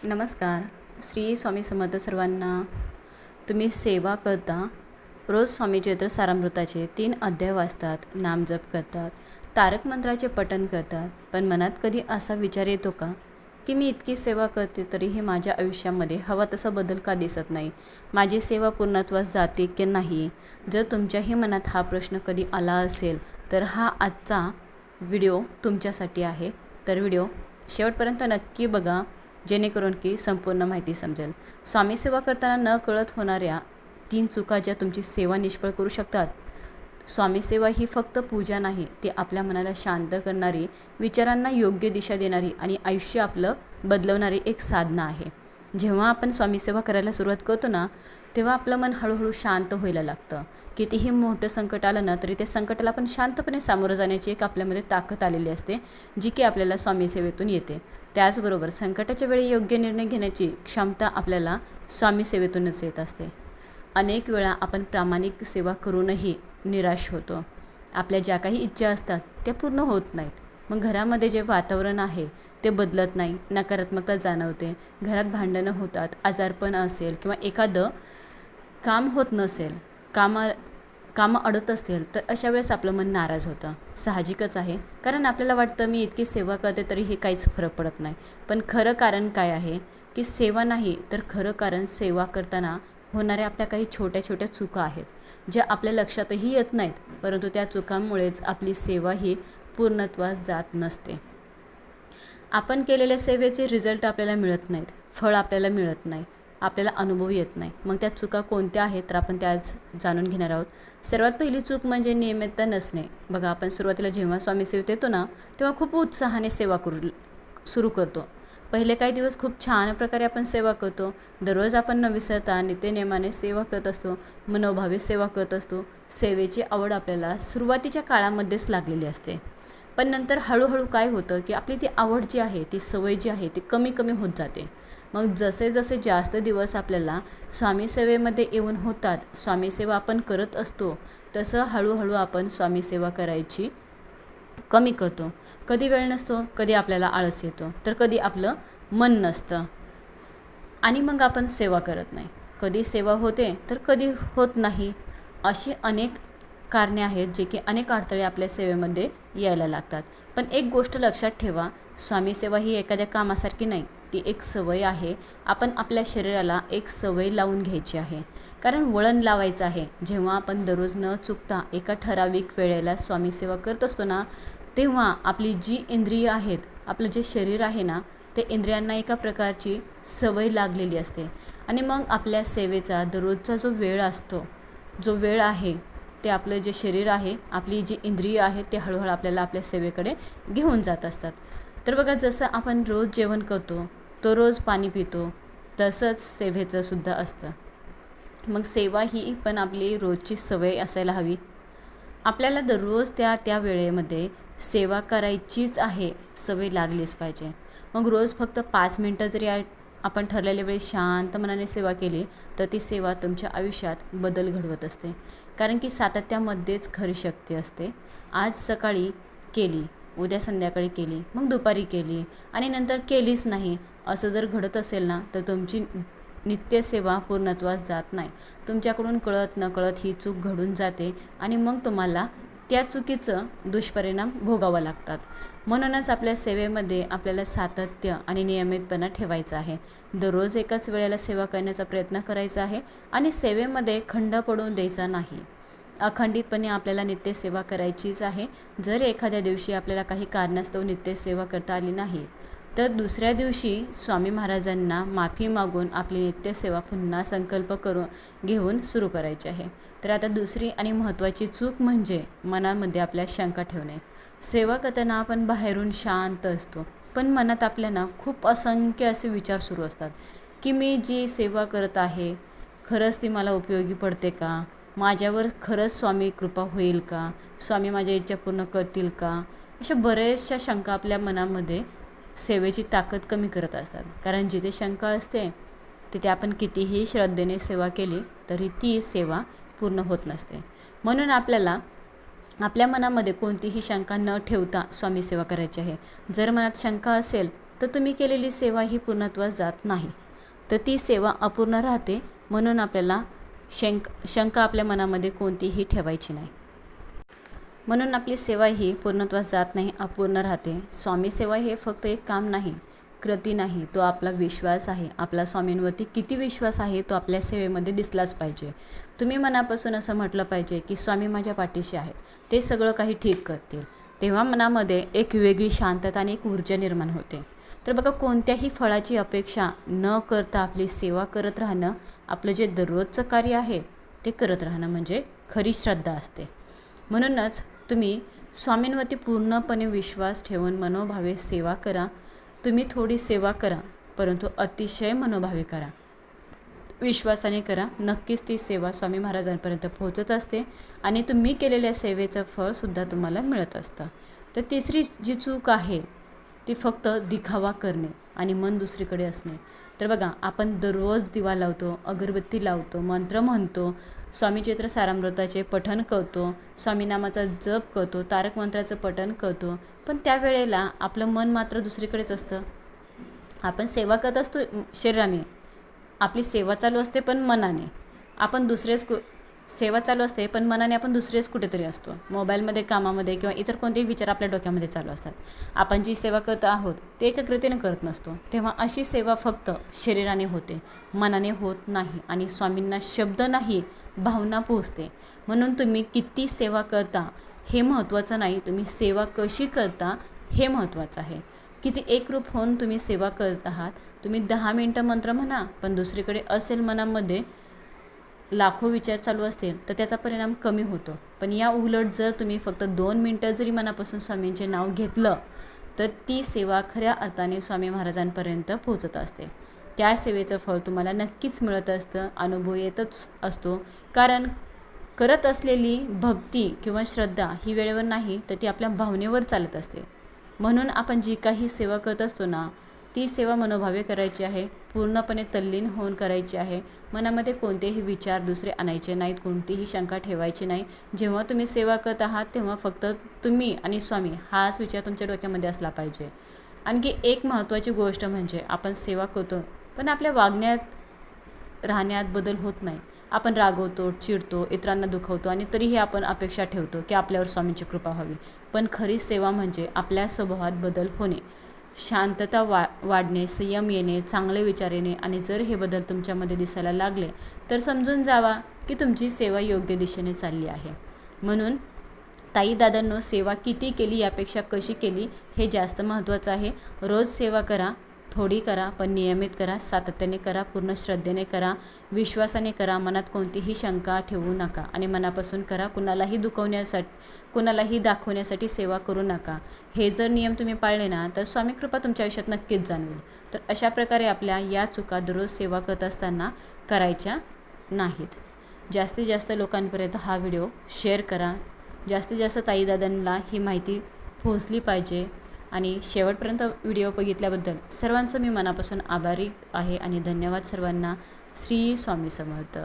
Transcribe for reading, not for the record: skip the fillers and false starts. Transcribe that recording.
नमस्कार. श्री स्वामी समर्थ सर्वांना. तुम्ही सेवा करता, रोज स्वामी चरित्र सारामृताचे 3 अध्याय वाचतात, नामजप करतात, तारक मंत्राचे पठण करतात, पण मनात कधी असा विचार येतो का की मी इतकी सेवा करते तरीही माझ्या आयुष्यामध्ये हवा तसा बदल का दिसत नाही? माझी सेवा पूर्णत्वास जाते की नाही? जर तुमच्याही मनात हा प्रश्न कधी आला असेल तर हा आजचा व्हिडिओ तुमच्यासाठी आहे. तर व्हिडिओ शेवटपर्यंत नक्की बघा, जेणेकरून की संपूर्ण माहिती समजेल. स्वामी सेवा करताना न कळत होणाऱ्या 3 चुका ज्या तुमची सेवा निष्फळ करू शकतात. स्वामी सेवा ही फक्त पूजा नाही, ती आपल्या मनाला शांत करणारी, विचारांना योग्य दिशा देणारी आणि आयुष्य आपलं बदलवणारी एक साधना आहे. जेव्हा आपण स्वामी सेवा करायला सुरुवात करतो ना, तेव्हा आपलं मन हळूहळू शांत व्हायला लागतं. कितीही मोठं संकट आलं ना तरी ते संकटाला आपण शांतपणे सामोरं जाण्याची एक आपल्यामध्ये ताकद आलेली असते, जी की आपल्याला स्वामी सेवेतून येते. त्याचबरोबर संकटाच्या वेळी योग्य निर्णय घेण्याची क्षमता आपल्याला स्वामी सेवेतूनच येत असते. अनेक वेळा आपण प्रामाणिक सेवा करूनही निराश होतो. आपल्या ज्या काही इच्छा असतात त्या पूर्ण होत नाहीत. मग घरामध्ये जे वातावरण आहे ते बदलत नाही, नकारात्मकता जाणवते, घरात भांडणं होतात, आजारपण असेल किंवा एखादं काम होत नसेल, कामं अडत असेल, तर अशा वेळेस आपलं मन नाराज होतं. साहजिकच आहे, कारण आपल्याला वाटतं मी इतकी सेवा करते तरीही काहीच फरक पडत नाही. पण खरं कारण काय आहे की सेवा नाही, तर खरं कारण सेवा करताना होणाऱ्या आपल्या काही छोट्या छोट्या चुका आहेत, ज्या आपल्या लक्षातही येत नाहीत, परंतु त्या चुकांमुळेच आपली सेवा ही पूर्णत्वास जात नसते. आपण केलेल्या सेवेचे रिझल्ट आपल्याला मिळत नाहीत, फळ आपल्याला मिळत नाही, आपल्याला अनुभव येत नाही. मग त्या चुका कोणत्या आहेत तर आपण त्या आज जाणून घेणार आहोत. सर्वात पहिली चूक म्हणजे नियमितता नसणे. बघा, आपण सुरुवातीला जेव्हा स्वामी सेवेत येतो ना, तेव्हा खूप उत्साहाने सेवा सुरू करतो. पहिले काही दिवस खूप छान प्रकारे आपण सेवा करतो. दररोज आपण न विसरता नित्यनेमाने सेवा करत असतो, मनोभावे सेवा करत असतो. सेवेची आवड आपल्याला सुरुवातीच्या काळामध्येच लागलेली असते, पण नंतर हळूहळू काय होतं की आपली ती आवड जी आहे, ती सवय जी आहे, ती कमी कमी होत जाते. मग जसे जसे जास्त दिवस आपल्याला स्वामी सेवेमध्ये येऊन होतात, स्वामी सेवा आपण करत असतो, तसं हळूहळू आपण स्वामी सेवा करायची कमी करतो. कधी वेळ नसतो, कधी आपल्याला आळस येतो, तर कधी आपलं मन नसतं आणि मग आपण सेवा करत नाही. कधी सेवा होते तर कधी होत नाही. अशी अनेक कारणे आहेत जे की अनेक अडथळे आपल्या सेवेमध्ये यायला लागतात. पण एक गोष्ट लक्षात ठेवा, स्वामी सेवा ही एखाद्या कामासारखी नाही, ती एक सवय आहे. आपण आपल्या शरीराला एक सवय लावून घ्यायची आहे, कारण वळण लावायचं आहे. जेव्हा आपण दररोज न चुकता एका ठराविक वेळेला स्वामी सेवा करत असतो ना, तेव्हा आपली जी इंद्रिय आहेत, आपलं जे शरीर आहे ना, ते इंद्रियांना एका प्रकारची सवय लागलेली असते. आणि मग आपल्या सेवेचा दररोजचा जो वेळ असतो, जो वेळ आहे, ते आपलं जे शरीर आहे, आपली जी इंद्रिय आहेत, ते हळूहळू आपल्याला आपल्या सेवेकडे घेऊन जात असतात. तर बघा, जसं आपण रोज जेवण करतो, तो रोज पाणी पितो, तसंच सेवेचं सुद्धा असतं. मग सेवा ही पण आपली रोजची सवय असायला हवी. आपल्याला दररोज त्या त्या वेळेमध्ये सेवा करायचीच आहे, सवय लागलीच पाहिजे. मग रोज फक्त 5 मिनटं जरी आपण ठरलेल्या वेळी शांत मनाने सेवा केली तर ती सेवा तुमच्या आयुष्यात बदल घडवत असते. कारण की सातत्यामध्येच खरी शक्ती असते. आज सकाळी केली, उद्या संध्याकाळी केली, मग दुपारी केली आणि नंतर केलीच नाही, असं जर घडत असेल ना, तर तुमची नित्यसेवा पूर्णत्वास जात नाही. तुमच्याकडून कळत नकळत ही चूक घडून जाते आणि मग तुम्हाला त्या चुकीचं दुष्परिणाम भोगावं लागतात. म्हणूनच आपल्या सेवेमध्ये आपल्याला सातत्य आणि नियमितपणा ठेवायचा आहे. दररोज एकाच वेळेला सेवा करण्याचा प्रयत्न करायचा आहे आणि सेवेमध्ये खंड पडू द्यायचा नाही. अखंडितपणे आपल्याला नित्यसेवा करायचीच आहे. जर एखाद्या दिवशी आपल्याला काही कारणास्तव नित्यसेवा करता आली नाही, तर दुसऱ्या दिवशी स्वामी महाराजांना माफी मागून आपली नित्यसेवा पुन्हा संकल्प घेऊन सुरू करायची आहे. तर आता दुसरी आणि महत्त्वाची चूक म्हणजे मनामध्ये आपल्या शंका ठेवणे. सेवा करताना आपण बाहेरून शांत असतो, पण मनात आपल्याला खूप असंख्य असे विचार सुरू असतात की मी जी सेवा करत आहे, खरंच ती मला उपयोगी पडते का? माझ्यावर खरंच स्वामी कृपा होईल का? स्वामी माझ्या इच्छा पूर्ण करतील का? अशा बऱ्याचशा शंका आपल्या मनामध्ये सेवेची ताकद कमी करत असतात. कारण जिथे शंका असते तिथे आपण कितीही श्रद्धेने सेवा केली तरी ती सेवा पूर्ण होत नसते. म्हणून आपल्याला आपल्या मनामध्ये कोणतीही शंका न ठेवता स्वामी सेवा करायची आहे. जर मनात शंका असेल तर तुम्ही केलेली सेवा ही पूर्णत्वास जात नाही, तर ती सेवा अपूर्ण राहते. म्हणून आपल्याला शंका आपल्या मनामध्ये कोणतीही ठेवायची नाही. म्हणून आपली सेवा ही पूर्णत्वास जात नाही, अपूर्ण राहते. स्वामी सेवा हे फक्त एक काम नाही, कृती नाही, तो आपला विश्वास आहे. आपला स्वामींवरती किती विश्वास आहे तो आपल्या सेवेमध्ये दिसलाच पाहिजे. तुम्ही मनापासून असं म्हटलं पाहिजे की स्वामी माझ्या पाठीशी आहेत, ते सगळं काही ठीक करतील. तेव्हा मनामध्ये एक वेगळी शांतता आणि एक ऊर्जा निर्माण होते. तर बघा, कोणत्याही फळाची अपेक्षा न करता आपली सेवा करत राहणं, आपलं जे दररोजचं कार्य आहे ते करत राहणं म्हणजे खरी श्रद्धा असते. म्हणूनच तुम्ही स्वामींवरती पूर्णपणे विश्वास ठेवून मनोभावे सेवा करा. तुम्ही थोडी सेवा करा, परंतु अतिशय मनोभावे करा, विश्वासाने करा. नक्कीच ती सेवा स्वामी महाराजांपर्यंत पोहोचत असते आणि तुम्ही केलेल्या सेवेचं फळसुद्धा तुम्हाला मिळत असतं. तर तिसरी जी चूक आहे ती फक्त दिखावा करणे आणि मन दुसरीकडे असणे. तर बघा, आपण दररोज दिवा लावतो, अगरबत्ती लावतो, मंत्र म्हणतो, स्वामी चरित्र सारामृताचे पठण करतो, स्वामीनामाचा जप करतो, तारक मंत्राचं पठण करतो, पण त्यावेळेला आपलं मन मात्र दुसरीकडेच असतं. आपण सेवा करत असतो शरीराने, आपली सेवा चालू असते पण मनाने आपण सेवा चालू असते पण मनाने आपण दुसरेच कुठेतरी असतो. मोबाईलमध्ये, कामामध्ये किंवा इतर कोणतेही विचार आपल्या डोक्यामध्ये चालू असतात. आपण जी सेवा करत आहोत ते एकाग्रतेने करत नसतो. तेव्हा अशी सेवा फक्त शरीराने होते, मनाने होत नाही आणि स्वामींना शब्द नाही, भावना पोहोचते. म्हणून तुम्ही किती सेवा करता हे महत्त्वाचं नाही, तुम्ही सेवा कशी करता हे महत्त्वाचं आहे. किती एकरूप होऊन तुम्ही सेवा करत आहात. तुम्ही 10 मिनटं मंत्र म्हणा, पण दुसरीकडे असेल मनामध्ये लाखो विचार चालू असतील तर त्याचा परिणाम कमी होतो. पण या उलट जर तुम्ही फक्त 2 मिनटं जरी मनापासून स्वामींचे नाव घेतलं तर ती सेवा खऱ्या अर्थाने स्वामी महाराजांपर्यंत पोहोचत असते. त्या सेवेचं फळ तुम्हाला नक्कीच मिळत असतं, अनुभव येतच असतो. कारण करत असलेली भक्ती किंवा श्रद्धा ही वेळेवर नाही तर ती आपल्या भावनेवर चालत असते. म्हणून आपण जी काही सेवा करत असतो ना, ती सेवा मनोभावे करायची आहे, पूर्णपणे तल्लीन होऊन करायची आहे. मनामध्ये कोणतेही विचार दुसरे आणायचे नाहीत, कोणतीही शंका ठेवायची नाही. जेव्हा तुम्ही सेवा करत आहात तेव्हा फक्त तुम्ही आणि स्वामी हाच विचार तुमच्या डोक्यामध्ये असला पाहिजे. आणखी एक महत्त्वाची गोष्ट म्हणजे आपण सेवा करतो पण आपल्या वागण्यात, राहण्यात बदल होत नाही. आपण रागवतो, चिडतो, इतरांना दुखवतो आणि तरीही आपण अपेक्षा ठेवतो की आपल्यावर स्वामींची कृपा व्हावी. पण खरी सेवा म्हणजे आपल्या स्वभावात बदल होणे, शांतता वाढणे, संयम येणे, चांगले विचार येणे. आणि जर हे बदल तुमच्यामध्ये दिसायला लागले तर समजून जावा की तुमची सेवा योग्य दिशेने चालली आहे. म्हणून ताई दादांनो, सेवा किती केली यापेक्षा कशी केली हे जास्त महत्त्वाचं आहे. रोज सेवा करा, थोडी करा पण नियमित करा, सातत्याने करा, पूर्ण श्रद्धेने करा, विश्वासाने करा. मनात कोणतीही शंका ठेवू नका आणि मनापासून करा. कुणालाही दाखवण्यासाठी सेवा करू नका. हे जर नियम तुम्ही पाळले ना तर स्वामी कृपा तुमच्या आयुष्यात नक्कीच जाणवेल. तर अशा प्रकारे आपल्या या चुका दररोज सेवा करत असताना करायच्या नाहीत. जास्तीत जास्त लोकांपर्यंत हा व्हिडिओ शेअर करा. जास्तीत जास्त ताईदादांना ही माहिती पोहोचली पाहिजे. आणि शेवटपर्यंत व्हिडिओ बघितल्याबद्दल सर्वांचं मी मनापासून आभारी आहे आणि धन्यवाद सर्वांना. श्री स्वामी समर्थ.